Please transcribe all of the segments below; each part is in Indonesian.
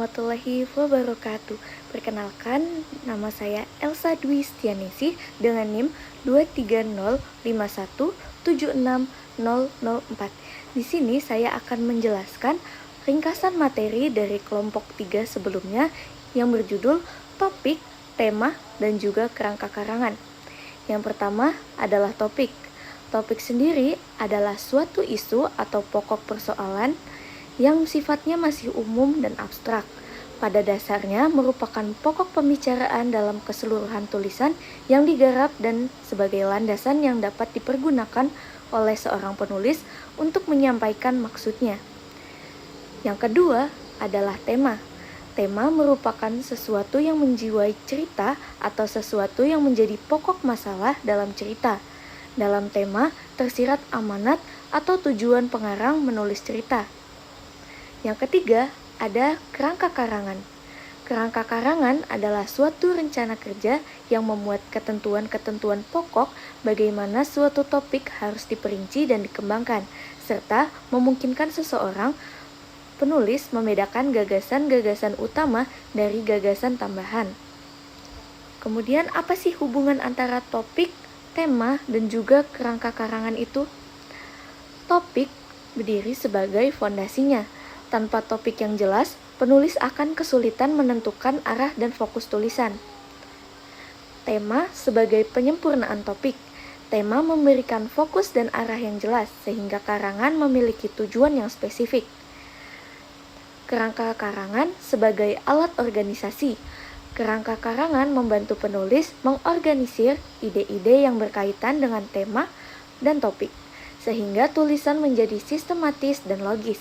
warahmatullahi wabarakatuh. Perkenalkan, nama saya Elsa Dwi Stianesi dengan NIM 23051760004. Di sini saya akan menjelaskan ringkasan materi dari kelompok 3 sebelumnya yang berjudul topik, tema, dan juga kerangka karangan. Yang pertama adalah topik. Topik sendiri adalah suatu isu atau pokok persoalan yang sifatnya masih umum dan abstrak. Pada dasarnya merupakan pokok pembicaraan dalam keseluruhan tulisan yang digarap dan sebagai landasan yang dapat dipergunakan oleh seorang penulis untuk menyampaikan maksudnya. Yang kedua adalah tema. Tema merupakan sesuatu yang menjiwai cerita atau sesuatu yang menjadi pokok masalah dalam cerita. Dalam tema tersirat amanat atau tujuan pengarang menulis cerita. Yang ketiga, ada kerangka karangan. Kerangka karangan adalah suatu rencana kerja yang memuat ketentuan-ketentuan pokok bagaimana suatu topik harus diperinci dan dikembangkan, serta memungkinkan seseorang penulis membedakan gagasan-gagasan utama dari gagasan tambahan. Kemudian, apa sih hubungan antara topik, tema, dan juga kerangka karangan itu? Topik berdiri sebagai fondasinya. Tanpa topik yang jelas, penulis akan kesulitan menentukan arah dan fokus tulisan. Tema sebagai penyempurnaan topik. Tema memberikan fokus dan arah yang jelas, sehingga karangan memiliki tujuan yang spesifik. Kerangka karangan sebagai alat organisasi. Kerangka karangan membantu penulis mengorganisir ide-ide yang berkaitan dengan tema dan topik, sehingga tulisan menjadi sistematis dan logis.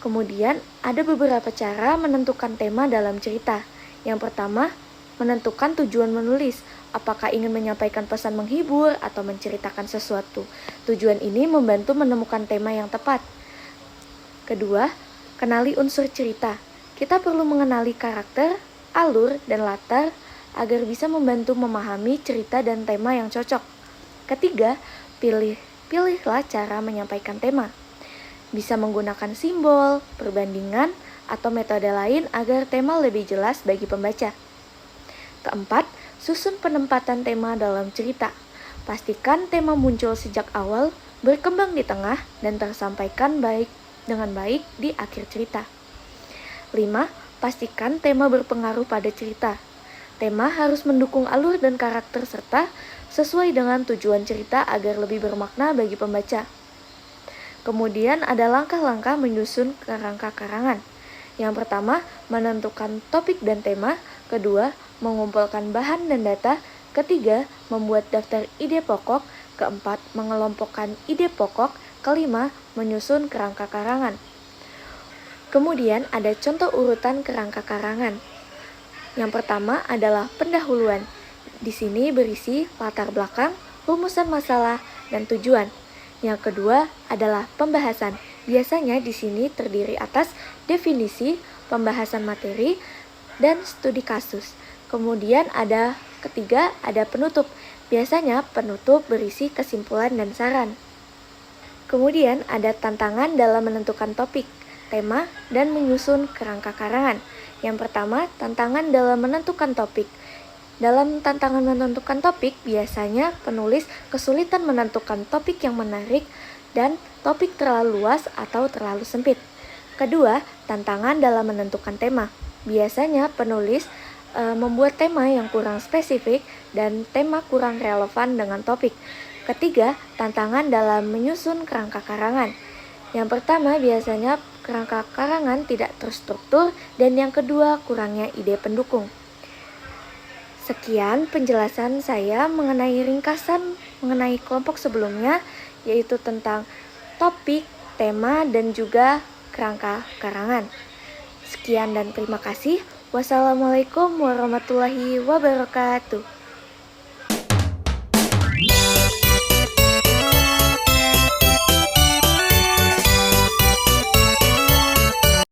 Kemudian, ada beberapa cara menentukan tema dalam cerita. Yang pertama, menentukan tujuan menulis. Apakah ingin menyampaikan pesan menghibur atau menceritakan sesuatu? Tujuan ini membantu menemukan tema yang tepat. Kedua, kenali unsur cerita. Kita perlu mengenali karakter, alur, dan latar agar bisa membantu memahami cerita dan tema yang cocok. Ketiga, pilihlah cara menyampaikan tema. Bisa menggunakan simbol, perbandingan, atau metode lain agar tema lebih jelas bagi pembaca. Keempat, susun penempatan tema dalam cerita. Pastikan tema muncul sejak awal, berkembang di tengah, dan tersampaikan dengan baik di akhir cerita. 5. Pastikan tema berpengaruh pada cerita. Tema harus mendukung alur dan karakter serta sesuai dengan tujuan cerita agar lebih bermakna bagi pembaca. Kemudian ada langkah-langkah menyusun kerangka karangan. Yang pertama, menentukan topik dan tema. Kedua, mengumpulkan bahan dan data. Ketiga, membuat daftar ide pokok. Keempat, mengelompokkan ide pokok. Kelima, menyusun kerangka karangan. Kemudian ada contoh urutan kerangka karangan. Yang pertama adalah pendahuluan. Di sini berisi latar belakang, rumusan masalah, dan tujuan. Yang kedua adalah pembahasan. Biasanya di sini terdiri atas definisi, pembahasan materi, dan studi kasus. Kemudian ketiga ada penutup. Biasanya penutup berisi kesimpulan dan saran. Kemudian ada tantangan dalam menentukan topik, tema, dan menyusun kerangka karangan. Yang pertama, tantangan dalam menentukan topik. Dalam tantangan menentukan topik, biasanya penulis kesulitan menentukan topik yang menarik dan topik terlalu luas atau terlalu sempit. Kedua, tantangan dalam menentukan tema. Biasanya penulis membuat tema yang kurang spesifik dan tema kurang relevan dengan topik. Ketiga, tantangan dalam menyusun kerangka karangan. Yang pertama, biasanya kerangka karangan tidak terstruktur dan yang kedua, kurangnya ide pendukung. Sekian penjelasan saya mengenai ringkasan mengenai kelompok sebelumnya, yaitu tentang topik, tema, dan juga kerangka karangan. Sekian dan terima kasih. Wassalamualaikum warahmatullahi wabarakatuh.